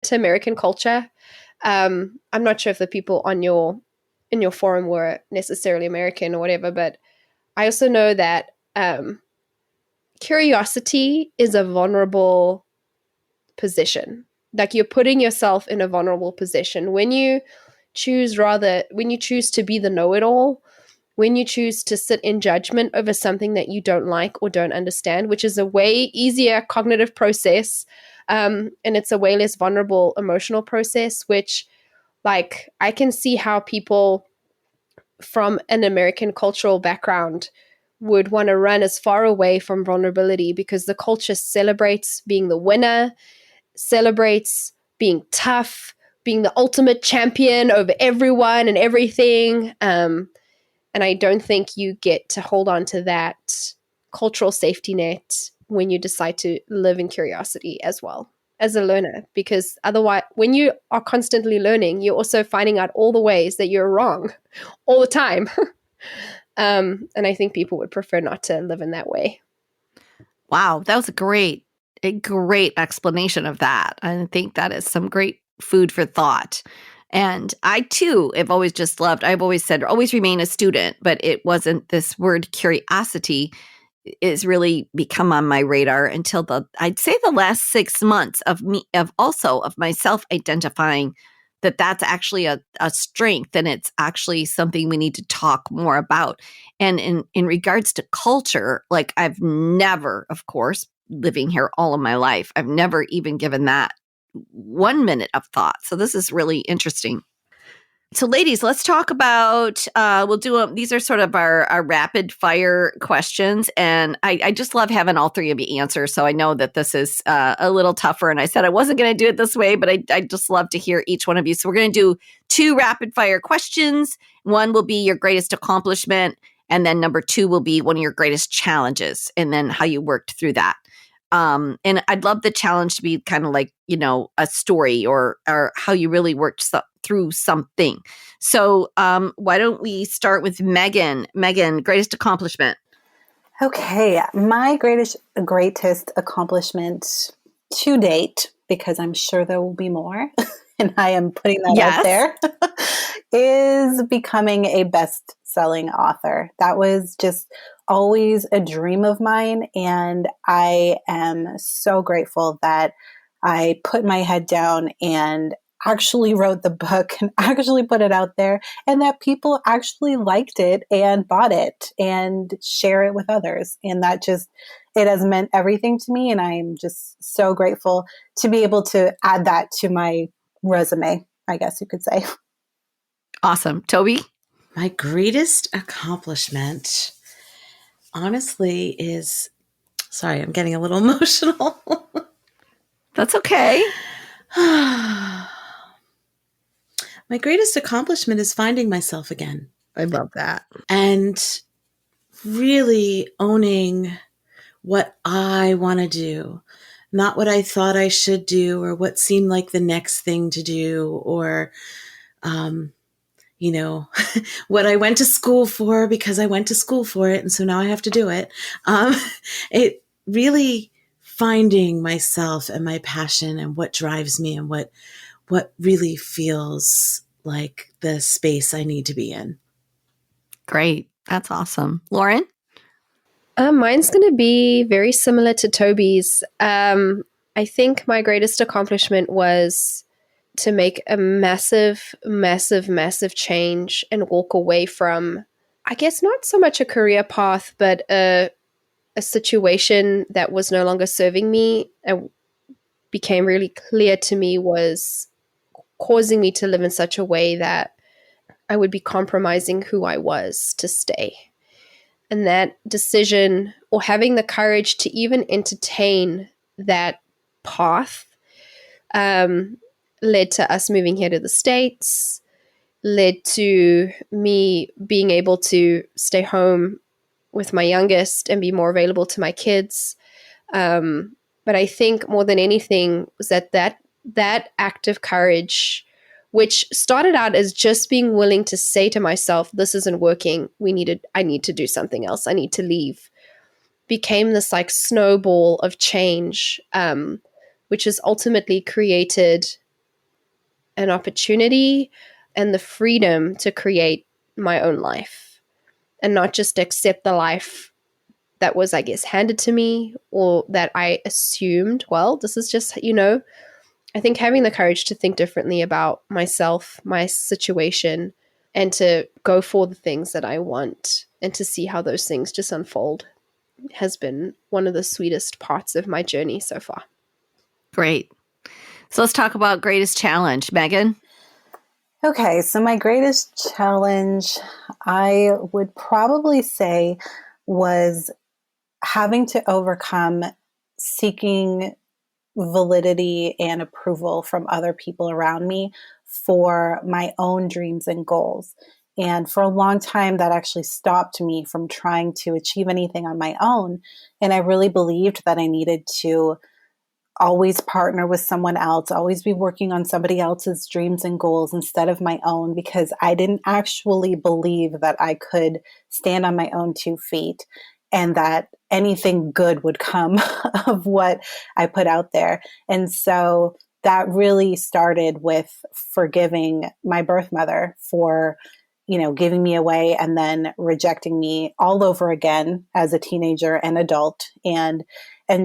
to American culture. I'm not sure if the people on in your forum were necessarily American or whatever, but I also know that curiosity is a vulnerable position. Like, you're putting yourself in a vulnerable position when you choose to be the know-it-all, when you choose to sit in judgment over something that you don't like or don't understand, which is a way easier cognitive process, and it's a way less vulnerable emotional process, which, like, I can see how people from an American cultural background would want to run as far away from vulnerability, because the culture celebrates being the winner, celebrates being tough, being the ultimate champion over everyone and everything. And I don't think you get to hold on to that cultural safety net when you decide to live in curiosity as well as a learner, because otherwise, when you are constantly learning, you're also finding out all the ways that you're wrong all the time. And I think people would prefer not to live in that way. Wow, that was a great explanation of that. I think that is some great food for thought. And I too have always just loved, I've always said, always remain a student, but it wasn't, this word curiosity is really become on my radar until I'd say the last 6 months of myself identifying that that's actually a strength, and it's actually something we need to talk more about. And in regards to culture, like, I've never, of course, living here all of my life, I've never even given that 1 minute of thought. So this is really interesting. So ladies, let's talk about, these are sort of our rapid fire questions. And I just love having all three of you answer. So I know that this is a little tougher. And I said I wasn't going to do it this way, but I just love to hear each one of you. So we're going to do 2 rapid fire questions. One will be your greatest accomplishment. And then number 2 will be one of your greatest challenges, and then how you worked through that. And I'd love the challenge to be kind of like, a story or how you really worked through something. So why don't we start with Meggan? Meggan, greatest accomplishment. Okay. My greatest accomplishment to date, because I'm sure there will be more, and I am putting that out there, is becoming a best-selling author. That was just always a dream of mine, and I am so grateful that I put my head down and actually wrote the book and actually put it out there, and that people actually liked it and bought it and share it with others. And that it has meant everything to me. And I'm just so grateful to be able to add that to my resume, I guess you could say. Awesome. Tobi? My greatest accomplishment, honestly, is, sorry, I'm getting a little emotional. That's okay. My greatest accomplishment is finding myself again. I love that. And really owning what I want to do, not what I thought I should do or what seemed like the next thing to do, or, what I went to school for because I went to school for it. And so now I have to do it. It really finding myself and my passion and what drives me and what really feels like the space I need to be in. Great. That's awesome. Lauren? Mine's going to be very similar to Tobi's. I think my greatest accomplishment was to make a massive, massive, massive change and walk away from, I guess, not so much a career path, but a situation that was no longer serving me and became really clear to me was causing me to live in such a way that I would be compromising who I was to stay. And that decision, or having the courage to even entertain that path, led to us moving here to the States, led to me being able to stay home with my youngest and be more available to my kids. But I think more than anything was that act of courage, which started out as just being willing to say to myself, this isn't working. I need to do something else. I need to leave, became this like snowball of change, which has ultimately created an opportunity and the freedom to create my own life and not just accept the life that was, I guess, handed to me or that I assumed, well, this is just, I think having the courage to think differently about myself, my situation, and to go for the things that I want and to see how those things just unfold has been one of the sweetest parts of my journey so far. Great. So let's talk about greatest challenge. Meggan? Okay, so my greatest challenge, I would probably say, was having to overcome seeking validity and approval from other people around me for my own dreams and goals. And for a long time, that actually stopped me from trying to achieve anything on my own. And I really believed that I needed to always partner with someone else, always be working on somebody else's dreams and goals instead of my own, because I didn't actually believe that I could stand on my own 2 feet and that anything good would come of what I put out there. And so that really started with forgiving my birth mother for, giving me away and then rejecting me all over again as a teenager and adult, and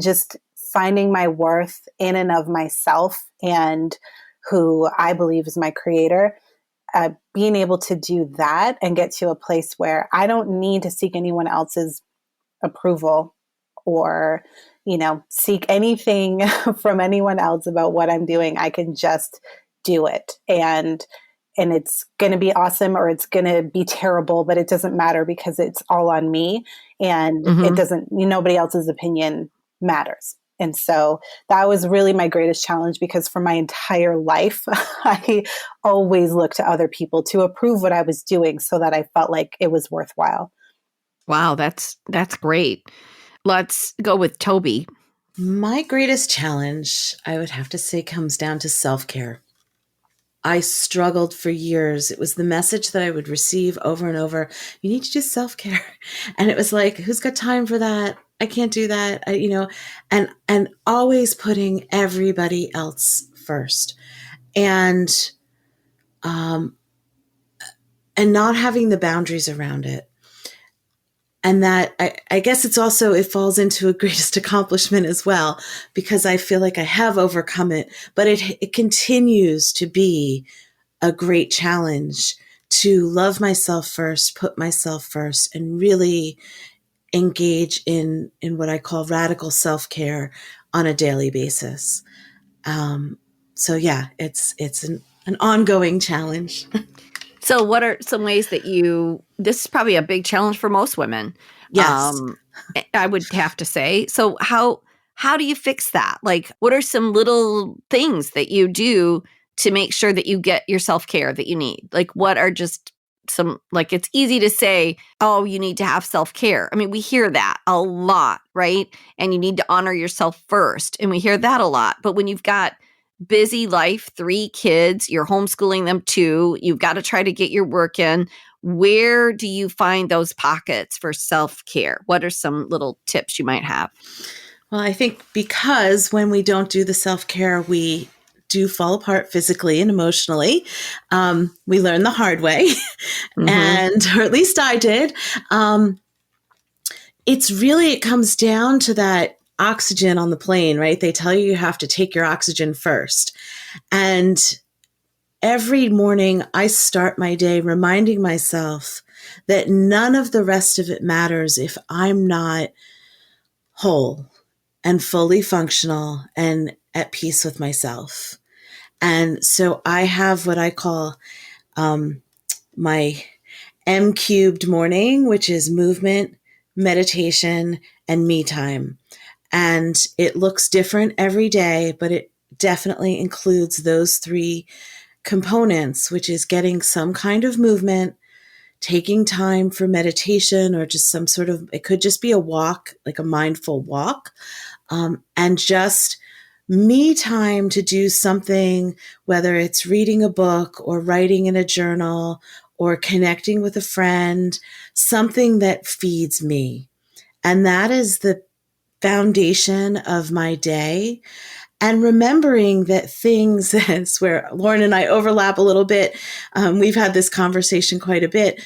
just finding my worth in and of myself and who I believe is my creator. Being able to do that and get to a place where I don't need to seek anyone else's approval or, seek anything from anyone else about what I'm doing. I can just do it. And it's going to be awesome or it's going to be terrible, but it doesn't matter because it's all on me and it doesn't, nobody else's opinion matters. And so that was really my greatest challenge, because for my entire life, I always looked to other people to approve what I was doing so that I felt like it was worthwhile. Wow, that's great. Let's go with Tobi. My greatest challenge, I would have to say, comes down to self-care. I struggled for years. It was the message that I would receive over and over. You need to do self-care. And it was like, who's got time for that? I can't do that. And always putting everybody else first. And not having the boundaries around it. And that, I guess it falls into a greatest accomplishment as well, because I feel like I have overcome it, but it continues to be a great challenge to love myself first, put myself first, and really engage in what I call radical self-care on a daily basis. So yeah, it's an ongoing challenge. So what are some ways that this is probably a big challenge for most women. Yes. I would have to say. So how do you fix that? Like, what are some little things that you do to make sure that you get your self-care that you need? Like, what are just some, like, it's easy to say, oh, you need to have self-care. I mean, we hear that a lot, right? And you need to honor yourself first. And we hear that a lot. But when you've got busy life, 3 kids, you're homeschooling them too, you've got to try to get your work in. Where do you find those pockets for self-care? What are some little tips you might have? Well, I think because when we don't do the self-care, we do fall apart physically and emotionally. We learn the hard way, or at least I did. It comes down to that oxygen on the plane, right? They tell you have to take your oxygen first. And every morning I start my day reminding myself that none of the rest of it matters if I'm not whole and fully functional and at peace with myself. And so I have what I call my M cubed morning, which is movement, meditation, and me time. And it looks different every day, but it definitely includes those 3 components, which is getting some kind of movement, taking time for meditation, or just some sort of, it could just be a walk, like a mindful walk, and just me time to do something, whether it's reading a book or writing in a journal or connecting with a friend, something that feeds me. And that is the foundation of my day. And remembering that things, that's where Lauren and I overlap a little bit. We've had this conversation quite a bit.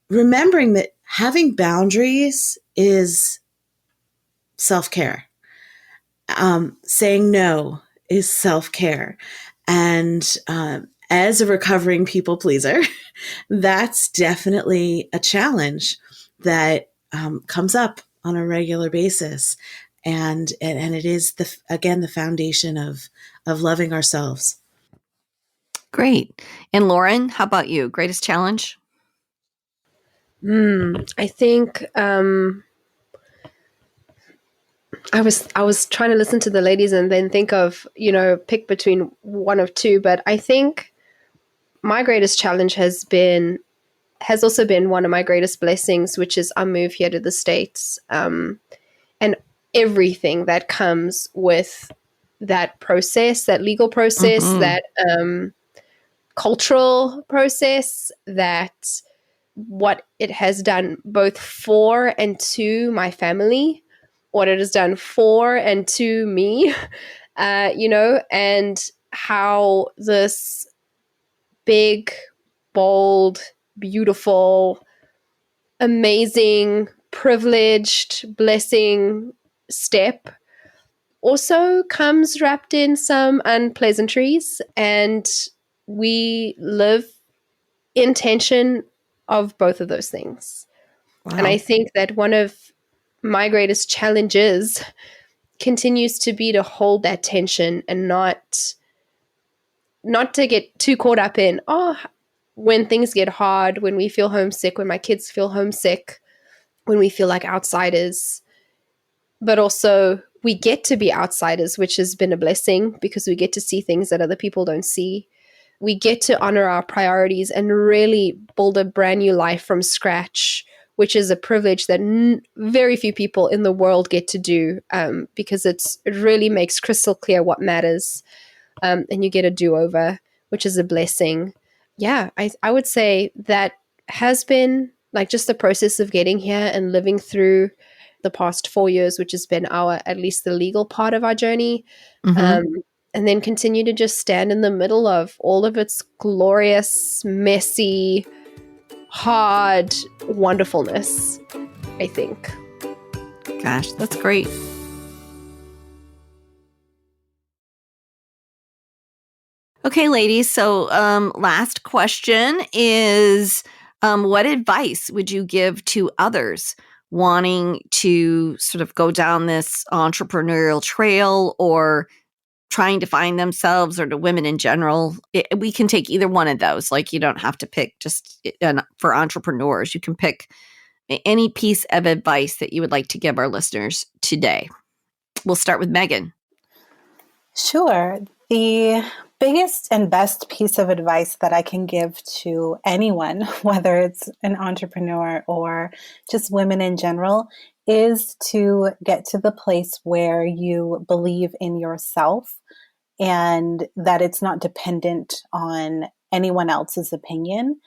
Remembering that having boundaries is self-care. Saying no is self-care. And as a recovering people pleaser, that's definitely a challenge that comes up on a regular basis. And it is the foundation of loving ourselves. Great. And Lauren, how about you? Greatest challenge? I think I was trying to listen to the ladies and then think of, pick between one of two, but I think my greatest challenge has also been one of my greatest blessings, which is I moved here to the States, and everything that comes with that process, that legal process, that cultural process, that what it has done both for and to my family, what it has done for and to me, and how this big, bold, beautiful, amazing, privileged, blessing step also comes wrapped in some unpleasantries, and we live in tension of both of those things. Wow. And I think that one of my greatest challenges continues to be to hold that tension and not to get too caught up in, when things get hard, when we feel homesick, when my kids feel homesick, when we feel like outsiders. But also we get to be outsiders, which has been a blessing because we get to see things that other people don't see. We get to honor our priorities and really build a brand new life from scratch, which is a privilege that very few people in the world get to do, because it really makes crystal clear what matters, and you get a do-over, which is a blessing. Yeah, I would say that has been like just the process of getting here and living through the past 4 years, which has been at least the legal part of our journey. And then continue to just stand in the middle of all of its glorious, messy, hard wonderfulness, I think. Gosh, that's great. Okay, ladies. So last question is, what advice would you give to others wanting to sort of go down this entrepreneurial trail or trying to find themselves, or to women in general? We can take either one of those. Like, you don't have to pick just for entrepreneurs. You can pick any piece of advice that you would like to give our listeners today. We'll start with Meggan. Sure. The biggest and best piece of advice that I can give to anyone, whether it's an entrepreneur or just women in general, is to get to the place where you believe in yourself and that it's not dependent on anyone else's opinion.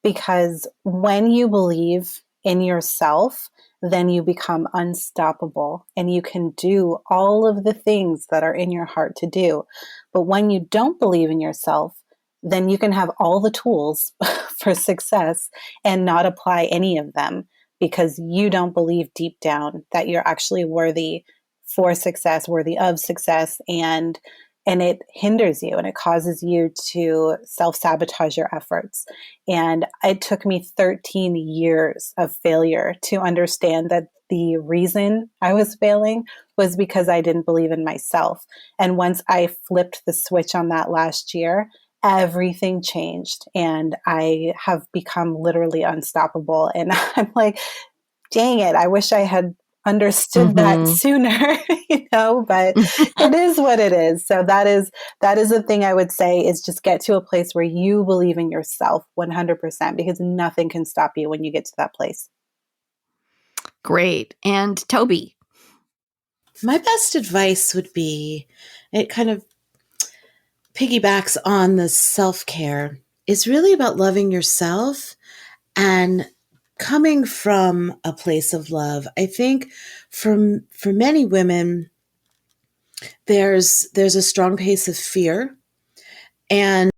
Because when you believe in yourself, then you become unstoppable and you can do all of the things that are in your heart to do. But when you don't believe in yourself, then you can have all the tools for success and not apply any of them because you don't believe deep down that you're actually worthy for success, worthy of success, and it hinders you and it causes you to self-sabotage your efforts. And it took me 13 years of failure to understand that the reason I was failing was because I didn't believe in myself. And once I flipped the switch on that last year, everything changed and I have become literally unstoppable. And I'm like, dang it, I wish I had understood that sooner, but it is what it is. So that is the thing I would say is just get to a place where you believe in yourself 100%, because nothing can stop you when you get to that place. Great. And Tobi? My best advice would be, it kind of piggybacks on the self-care. It's really about loving yourself and coming from a place of love. I think for many women, there's a strong pace of fear, and